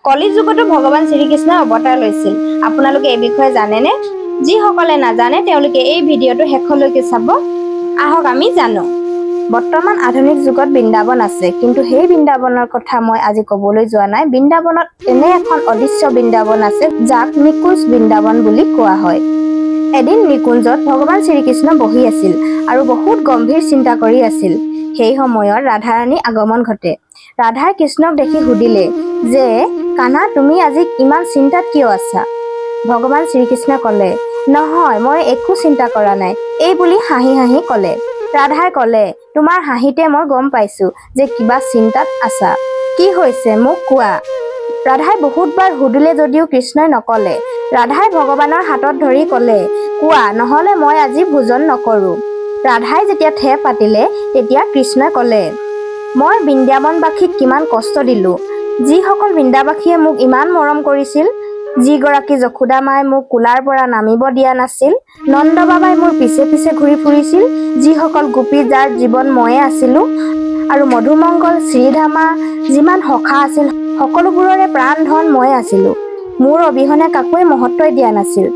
কলি যুগতো ভগৱান শ্ৰীকৃষ্ণই অৱতাৰ লৈছিল। আপোনালোকে এই বিষয়ে জানেনে? যিসকলে নাজানে তেওঁলোকে এই ভিডিঅ'টো শেষলৈকে চাব। আহক আমি জানো। বৰ্তমান আধুনিক যুগত বৃন্দাবন আছে, কিন্তু সেই বৃন্দাবনৰ কথা মই আজি ক'বলৈ যোৱা নাই। বৃন্দাবনত এনে এখন অদৃশ্য বৃন্দাবন আছে যাক নিকুঞ্জ বৃন্দাবন বুলি কোৱা হয়। এদিন নিকুঞ্জত ভগৱান শ্ৰীকৃষ্ণ বহি আছিল আৰু বহুত গম্ভীৰ চিন্তা কৰি আছিল। সেই সময়ত ৰাধাৰাণী আগমন ঘটে। ৰাধাই কৃষ্ণক দেখি সুধিলে যে, কানা, তুমি আজি ইমান চিন্তাত কিয় আছা? ভগৱান শ্ৰীকৃষ্ণই ক'লে, নহয়, মই একো চিন্তা কৰা নাই, এই বুলি হাঁহি হাঁহি ক'লে। ৰাধাই ক'লে, তোমাৰ হাঁহিতে মই গম পাইছো যে কিবা চিন্তাত আছা। কি হৈছে মোক কোৱা। ৰাধাই বহুতবাৰ সুধিলে যদিও কৃষ্ণই নক'লে। ৰাধাই ভগৱানৰ হাতত ধৰি ক'লে, কোৱা, নহ'লে মই আজি ভোজন নকৰোঁ। ৰাধাই যেতিয়া ঠেহ পাতিলে তেতিয়া কৃষ্ণই ক'লে, মই বৃন্দাবনবাসীক কিমান কষ্ট দিলোঁ। যিসকল বৃন্দাবাসীয়ে মোক ইমান মৰম কৰিছিল, যিগৰাকী যশোদা মায়ে মোক কোলাৰ পৰা নামিব দিয়া নাছিল, নন্দ বাবাই মোৰ পিছে পিছে ঘূৰি ফুৰিছিল, যিসকল গোপী যাৰ জীৱন ময়ে আছিলোঁ, আৰু মধুমংগল, শ্ৰীধামা যিমান সখা আছিল সকলোবোৰৰে প্ৰাণ ধন ময়ে আছিলোঁ। মোৰ অবিহনে কাকোৱে মহত্বই দিয়া নাছিল।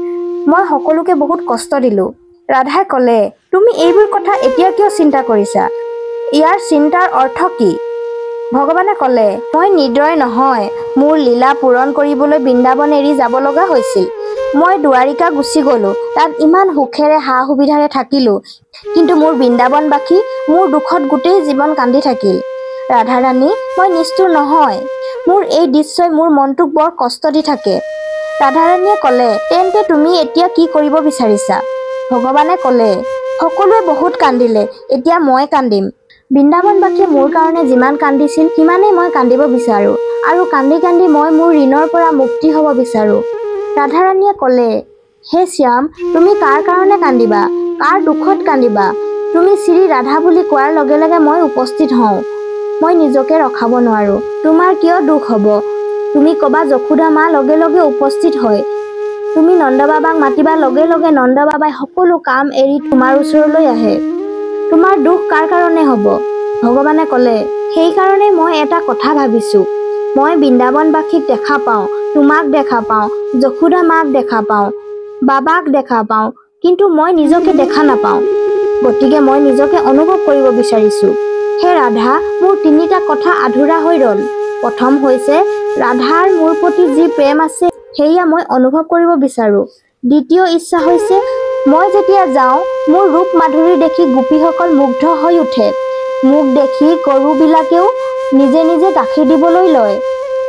মই সকলোকে বহুত কষ্ট দিলোঁ। ৰাধাই ক'লে, তুমি এইবোৰ কথা এতিয়া কিয় চিন্তা কৰিছা? ইয়াৰ চিন্তাৰ অৰ্থ কি? ভগৱানে ক'লে, মই নিৰ্দয় নহয়। মোৰ লীলা পূৰণ কৰিবলৈ বৃন্দাবন এৰি যাব লগা হৈছিল। মই দুৱাৰিকা গুচি গ'লোঁ, তাত ইমান সুখেৰে সা সুবিধাৰে থাকিলোঁ, কিন্তু মোৰ বৃন্দাবনবাসী মোৰ দুখত গোটেই জীৱন কান্দি থাকিল। ৰাধাৰাণী, মই নিষ্ঠুৰ নহয়। মোৰ এই দৃশ্যই মোৰ মনটোক বৰ কষ্ট দি থাকে। ৰাধাৰাণীয়ে ক'লে, তেন্তে তুমি এতিয়া কি কৰিব বিচাৰিছা? ভগৱানে ক'লে, সকলোৱে বহুত কান্দিলে, এতিয়া মই কান্দিম। বৃন্দাবনবাসীয়ে মোৰ কাৰণে যিমান কান্দিছিল সিমানেই মই কান্দিব বিচাৰোঁ, আৰু কান্দি কান্দি মই মোৰ ঋণৰ পৰা মুক্তি হ'ব বিচাৰোঁ। ৰাধাৰাণীয়ে ক'লে, হে শ্যাম, তুমি কাৰ কাৰণে কান্দিবা? কাৰ দুখত কান্দিবা? তুমি শ্ৰী ৰাধা বুলি কোৱাৰ লগে লগে মই উপস্থিত হওঁ। মই নিজকে ৰখাব নোৱাৰোঁ। তোমাৰ কিয় দুখ হ'ব? তুমি ক'বা যশোদা মা, লগে লগে উপস্থিত হয়। তুমি নন্দ বাবাক মাতিবা, লগে লগে নন্দ বাবাই সকলো কাম এৰি তোমাৰ ওচৰলৈ আহে। তোমাৰ দুখ কাৰ কাৰণে হ'ব? ভগৱানে ক'লে, সেইকাৰণে মই এটা কথা ভাবিছোঁ। মই বৃন্দাবনবাসীক দেখা পাওঁ, তোমাক দেখা পাওঁ, যশোদা মাক দেখা পাওঁ, বাবাক দেখা পাওঁ, কিন্তু মই নিজকে দেখা নাপাওঁ। গতিকে মই নিজকে অনুভৱ কৰিব বিচাৰিছোঁ। হে ৰাধা, মোৰ তিনিটা কথা আধৰুৱা হৈ ৰ'ল। প্ৰথম হৈছে, ৰাধাৰ মোৰ প্ৰতি যি প্ৰেম আছে সেয়া মই অনুভৱ কৰিব বিচাৰোঁ। দ্বিতীয় ইচ্ছা হৈছে, মই যেতিয়া যাওঁ মোৰ ৰূপ মাধুৰী দেখি গোপীসকল মুগ্ধ হৈ উঠে। মোক দেখি গৰুবিলাকেও নিজে নিজে গাখীৰ দিবলৈ লয়।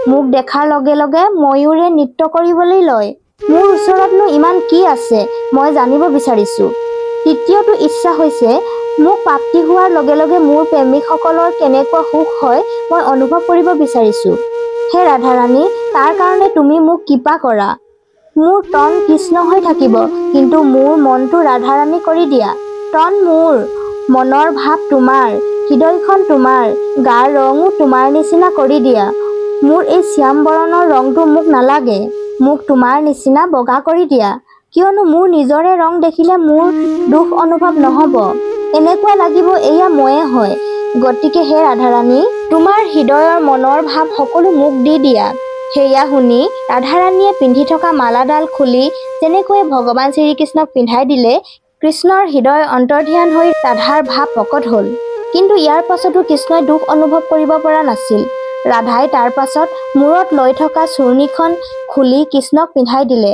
মোক দেখাৰ লগে লগে ময়ূৰে নৃত্য কৰিবলৈ লয়। মোৰ ওচৰতনো ইমান কি আছে মই জানিব বিচাৰিছোঁ। তৃতীয়টো ইচ্ছা হৈছে, মোক প্ৰাপ্তি হোৱাৰ লগে লগে মোৰ প্ৰেমিকসকলৰ কেনেকুৱা সুখ হয় মই অনুভৱ কৰিব বিচাৰিছোঁ। হে ৰাধাৰাণী, তাৰ কাৰণে তুমি মোক কৃপা কৰা। মোৰ তন কৃষ্ণ হৈ থাকিব, কিন্তু মোৰ মনটো ৰাধাৰাণী কৰি দিয়া। তন মোৰ, মনৰ ভাৱ তোমাৰ, হৃদয়খন তোমাৰ, গাৰ ৰঙো তোমাৰ নিচিনা কৰি দিয়া। মোৰ এই শ্যাম বৰণৰ ৰংটো মোক নালাগে, মোক তোমাৰ নিচিনা বগা কৰি দিয়া। কিয়নো মোৰ নিজৰে ৰং দেখিলে মোৰ দুখ অনুভৱ নহ'ব। এনেকুৱা লাগিব এয়া ময়ে হয়। গতিকে হে ৰাধাৰাণী, তোমাৰ হৃদয়ৰ মনৰ ভাৱ সকলো মোক দি দিয়া। সেয়া শুনি ৰাধাৰাণীয়ে পিন্ধি থকা মালাডাল খুলি যেনেকৈ ভগৱান শ্ৰীকৃষ্ণক পিন্ধাই দিলে, কৃষ্ণৰ হৃদয় অন্তৰ্ধান হৈ ৰাধাৰ ভাৱ প্ৰকট হ'ল। কিন্তু ইয়াৰ পাছতো কৃষ্ণই দুখ অনুভৱ কৰিব পৰা নাছিল। ৰাধাই তাৰ পাছত মূৰত লৈ থকা চূৰ্ণিখন খুলি কৃষ্ণক পিন্ধাই দিলে,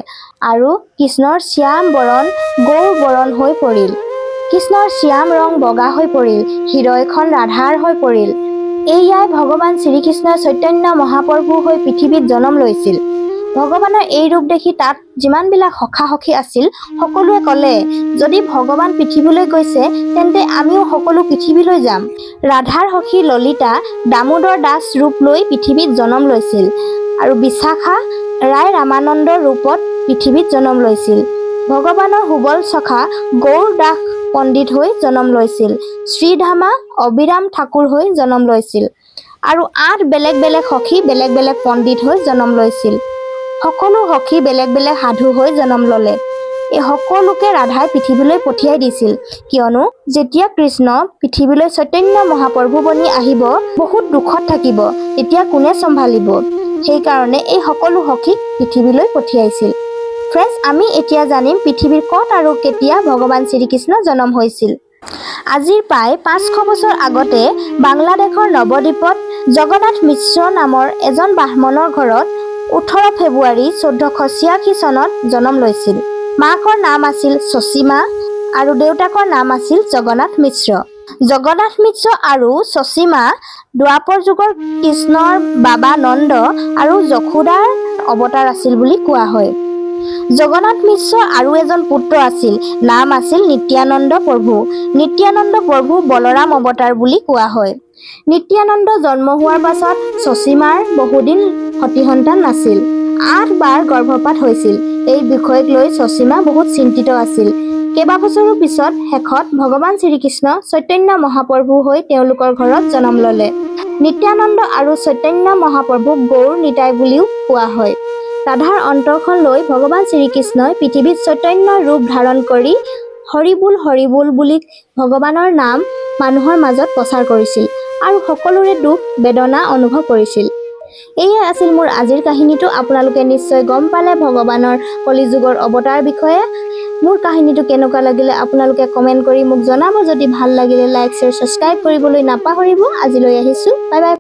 আৰু কৃষ্ণৰ শ্যাম বৰণ গৌৰ বৰণ হৈ পৰিল। কৃষ্ণৰ শ্যাম ৰং বগা হৈ পৰিল, হৃদয়খন ৰাধাৰ হৈ পৰিল। এয়াই ভগৱান শ্ৰীকৃষ্ণই চৈতন্য মহাপ্ৰভু হৈ পৃথিৱীত জন্ম লৈছিল। ভগৱানৰ এই ৰূপ দেখি তাত যিমানবিলাক সখা সখী আছিল সকলোৱে ক'লে, যদি ভগৱান পৃথিৱীলৈ গৈছে তেন্তে আমিও সকলো পৃথিৱীলৈ যাম। ৰাধাৰ সখী ললিতা দামোদৰ দাস ৰূপ লৈ পৃথিৱীত জন্ম লৈছিল, আৰু বিশাখা ৰায় ৰামানন্দৰ ৰূপত পৃথিৱীত জন্ম লৈছিল। ভগৱানৰ সুবল সখা গৌৰ দাস পণ্ডিত হৈ জন্ম লৈছিল। শ্ৰীধামা অবিৰাম ঠাকুৰ হৈ জন্ম লৈছিল, আৰু 8 বেলেগ বেলেগ সখী বেলেগ বেলেগ পণ্ডিত হৈ জন্ম লৈছিল। সকলো সখী বেলেগ বেলেগ সাধু হৈ জন্ম ল'লে। এই সকলোকে ৰাধাই পৃথিৱীলৈ পঠিয়াই দিছিল, কিয়নো যেতিয়া কৃষ্ণ পৃথিৱীলৈ চৈতন্য মহাপ্ৰভু বনি আহিব, বহুত দুখত থাকিব, তেতিয়া কোনে চম্ভালিব? সেইকাৰণে এই সকলো সখীক পৃথিৱীলৈ পঠিয়াইছিল। ফ্ৰেণ্ডছ, আমি এতিয়া জানিম পৃথিৱীৰ ক'ত আৰু কেতিয়া ভগৱান শ্ৰীকৃষ্ণ জন্ম হৈছিল। আজিৰ প্ৰায় 500 বছৰ আগতে বাংলাদেশৰ নৱদ্বীপত জগন্নাথ মিশ্ৰ নামৰ এজন ব্ৰাহ্মণৰ ঘৰত 18 ফেব্ৰুৱাৰী 1486 চনত জন্ম লৈছিল। মাকৰ নাম আছিল শচীমা আৰু দেউতাকৰ নাম আছিল জগন্নাথ মিশ্ৰ। জগন্নাথ মিশ্ৰ আৰু শচীমা দ্বাপৰ যুগৰ কৃষ্ণৰ বাবা নন্দ আৰু যশোদাৰ অৱতাৰ আছিল বুলি কোৱা হয়। জগন্নাথ মিশ্ৰ আৰু এজন পুত্ৰ আছিল, নাম আছিল নিত্যানন্দ প্ৰভু। নিত্যানন্দ প্ৰভু বলৰাম অৱতাৰ বুলি কোৱা হয়। নিত্যানন্দ জন্ম হোৱাৰ পাছত শচীমাৰ বহুদিন সতি সন্তান নাছিল। 8 বাৰ গৰ্ভপাত হৈছিল। এই বিষয়ক লৈ শচীমা বহুত চিন্তিত আছিল। কেইবাবছৰৰ পিছত শেষত ভগৱান শ্ৰীকৃষ্ণ চৈতন্য মহাপ্ৰভু হৈ তেওঁলোকৰ ঘৰত জন্ম ল'লে। নিত্যানন্দ আৰু চৈতন্য মহাপ্ৰভুক গৌৰ নিতাই বুলিও কোৱা হয়। ৰাধাৰ অন্তৰখন লৈ ভগৱান শ্ৰীকৃষ্ণই পৃথিৱীত চৈতন্য ৰূপ ধাৰণ কৰি হৰি বুল বুলি ভগৱানৰ নাম মানুহৰ মাজত প্ৰচাৰ কৰিছিল আৰু সকলোৰে দুখ বেদনা অনুভৱ কৰিছিল। এয়ে আছিল মোৰ আজিৰ কাহিনীটো। আপোনালোকে নিশ্চয় গম পালে ভগৱানৰ কলিযুগৰ অৱতাৰ বিষয়ে। মোৰ কাহিনীটো কেনেকুৱা লাগিলে আপোনালোকে কমেণ্ট কৰি মোক জনাব। যদি ভাল লাগিলে লাইক, শ্বেয়াৰ, ছাবস্ক্ৰাইব কৰিবলৈ নাপাহৰিব। আজিলৈ আহিছোঁ, বাই বাই।